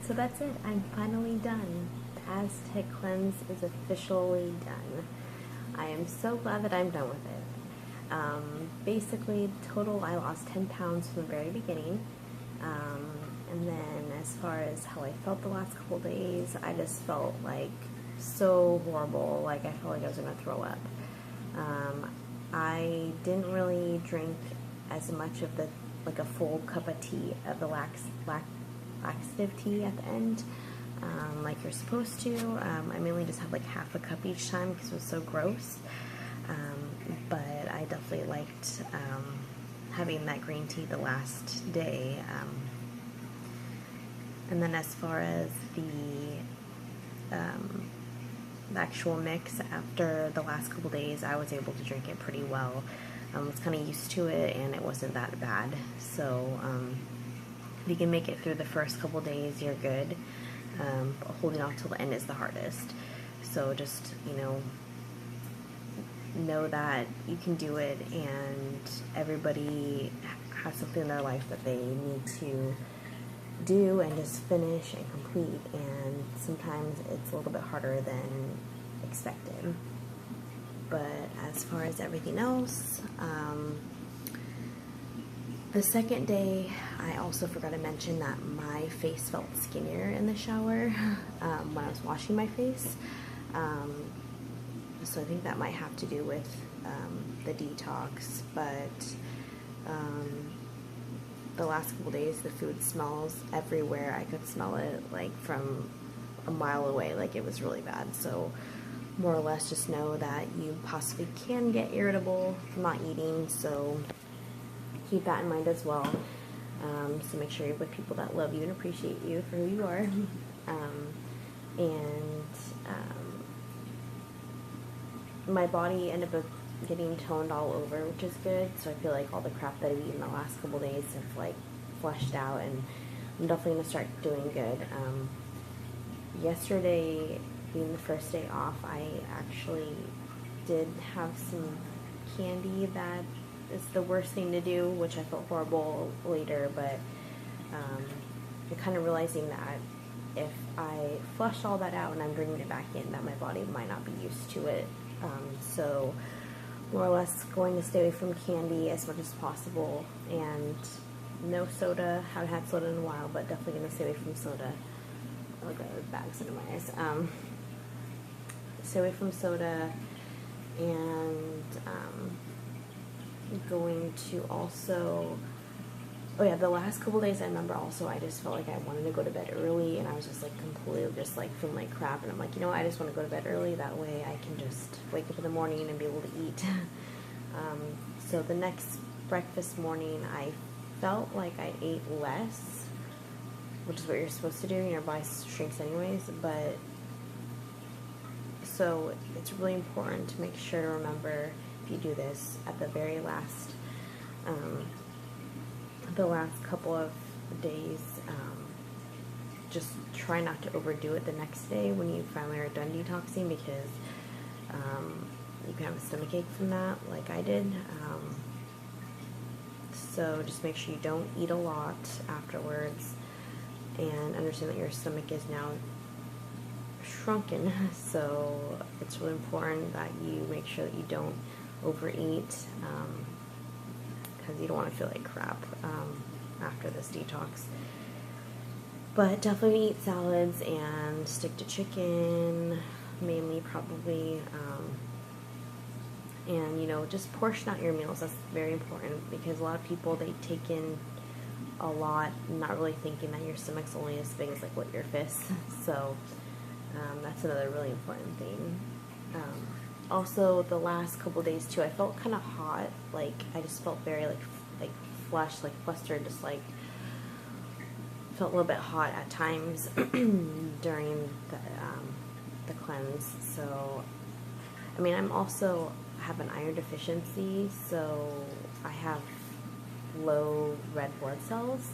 So that's it. I'm finally done. The Aztec cleanse is officially done. I am so glad that I'm done with it. Basically, total, I lost 10 pounds from the very beginning. And then as far as how I felt the last couple days, I just felt like so horrible. Like I felt like I was going to throw up. I didn't really drink as much of the, like a full cup of tea, of the laxative tea at the end, like you're supposed to. I mainly just had like half a cup each time because it was so gross. But I definitely liked having that green tea the last day. And then as far as the actual mix, after the last couple days, I was able to drink it pretty well. I was kind of used to it, and it wasn't that bad. So if you can make it through the first couple days, you're good. Holding off till the end is the hardest. So just, know that you can do it, and everybody has something in their life that they need to do and just finish and complete, and sometimes it's a little bit harder than expected. But as far as everything else, the second day, I also forgot to mention that my face felt skinnier in the shower when I was washing my face. So I think that might have to do with the detox, but the last couple days, the food smells everywhere. I could smell it like from a mile away, like it was really bad. So more or less just know that you possibly can get irritable from not eating, so keep that in mind as well. So make sure you're with people that love you and appreciate you for who you are. My body ended up getting toned all over, which is good. So I feel like all the crap that I've eaten the last couple days have like flushed out, and I'm definitely gonna start doing good. Yesterday being the first day off, I actually did have some candy that is the worst thing to do, which I felt horrible later, but I'm kind of realizing that if I flush all that out and I'm bringing it back in, that my body might not be used to it. So more or less going to stay away from candy as much as possible, and no soda. Haven't had soda in a while, but definitely going to stay away from soda. Oh, I've got bags under my eyes. Stay away from soda, and going to also, the last couple days I remember also I just felt like I wanted to go to bed early, and I was just like completely just like feeling like crap, and I'm like, I just want to go to bed early, that way I can just wake up in the morning and be able to eat. So the next breakfast morning I felt like I ate less, which is what you're supposed to do, your body shrinks anyways, but so it's really important to make sure to remember, if you do this at the very last the last couple of days, just try not to overdo it the next day when you finally are done detoxing, because you can have a stomachache from that, like I did. So just make sure you don't eat a lot afterwards, and understand that your stomach is now shrunken, so it's really important that you make sure that you don't overeat, because you don't want to feel like crap after this detox. But definitely eat salads and stick to chicken, mainly probably, and just portion out your meals. That's very important, because a lot of people, they take in a lot, not really thinking that your stomach's only as big as like what your fist. So that's another really important thing. Also, the last couple days too, I felt kind of hot. Like I just felt very like flushed, like flustered, just like felt a little bit hot at times during the cleanse. So I'm also have an iron deficiency, so I have low red blood cells.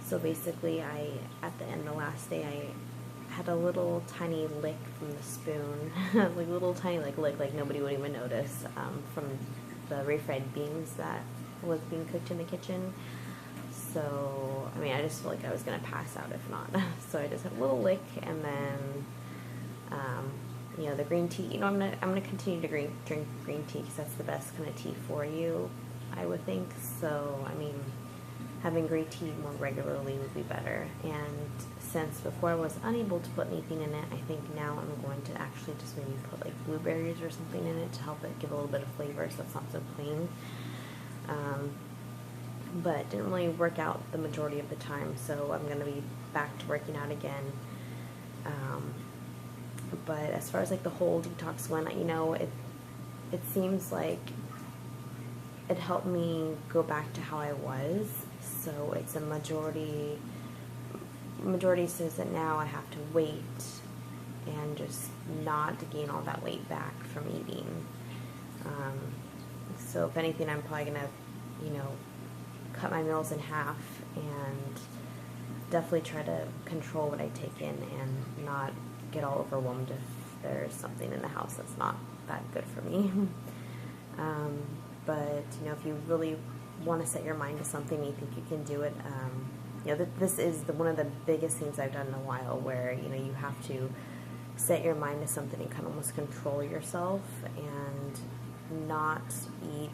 So basically, at the end of the last day, I had a little tiny lick from the spoon, like a little tiny lick, like nobody would even notice, from the refried beans that was being cooked in the kitchen. So, I mean, I just feel like I was going to pass out if not. So I just had a little lick, and then, you know, the green tea. You know, I'm gonna continue to drink green tea because that's the best kind of tea for you, I would think. So, I mean, having green tea more regularly would be better. And since before I was unable to put anything in it, I think now I'm going to actually just maybe put like blueberries or something in it to help it give a little bit of flavor so it's not so plain. But it didn't really work out the majority of the time, so I'm going to be back to working out again. But as far as like the whole detox went, you know, it seems like it helped me go back to how I was. So it's a majority says that now I have to wait and just not to gain all that weight back from eating. So if anything, I'm probably gonna, you know, cut my meals in half and definitely try to control what I take in and not get all overwhelmed if there's something in the house that's not that good for me. But, you know, if you really want to set your mind to something, you think you can do it, you know, this is one of the biggest things I've done in a while, where, you know, you have to set your mind to something and kind of almost control yourself and not eat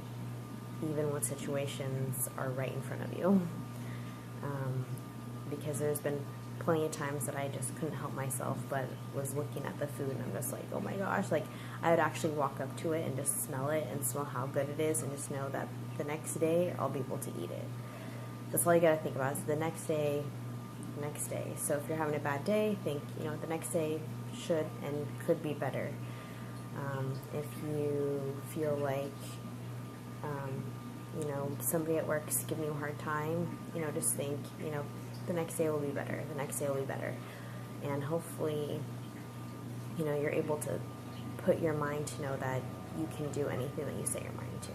even when situations are right in front of you. Because there's been plenty of times that I just couldn't help myself, but was looking at the food and I'm just like, oh my gosh, like I would actually walk up to it and just smell it and smell how good it is and just know that the next day I'll be able to eat it. That's all you gotta think about is the next day. So if you're having a bad day, think, you know, the next day should and could be better. If you feel like, you know, somebody at work's giving you a hard time, you know, just think, you know, the next day will be better. The next day will be better. And hopefully, you know, you're able to put your mind to know that you can do anything that you set your mind to.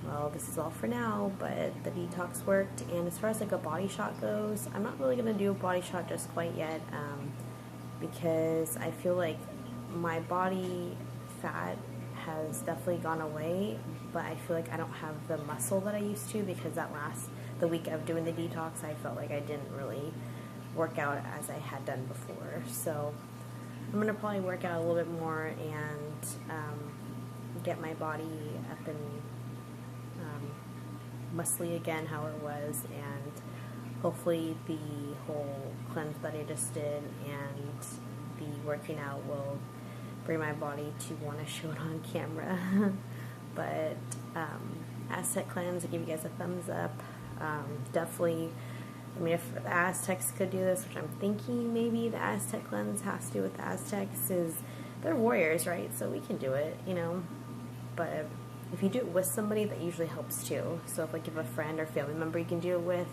Well, this is all for now, but the detox worked. And as far as like a body shot goes, I'm not really going to do a body shot just quite yet, because I feel like my body fat has definitely gone away, but I feel like I don't have the muscle that I used to, because the week of doing the detox, I felt like I didn't really work out as I had done before. So I'm going to probably work out a little bit more and get my body up and muscly again how it was, and hopefully the whole cleanse that I just did and the working out will bring my body to want to show it on camera. But Aztec cleanse, I give you guys a thumbs up. Definitely, I mean, if the Aztecs could do this, which I'm thinking maybe the Aztec cleanse has to do with the Aztecs, is they're warriors, right? So we can do it, you know. But if you do it with somebody, that usually helps too. So if like you have a friend or family member you can do it with,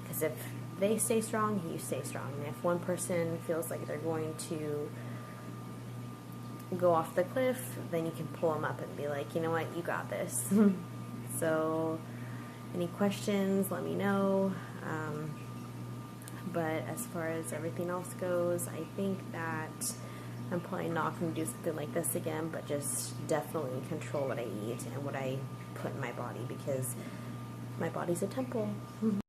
because if they stay strong, you stay strong. And if one person feels like they're going to go off the cliff, then you can pull them up and be like, you know what, you got this. So any questions, let me know. But as far as everything else goes, I think that I'm probably not going to do something like this again, but just definitely control what I eat and what I put in my body, because my body's a temple.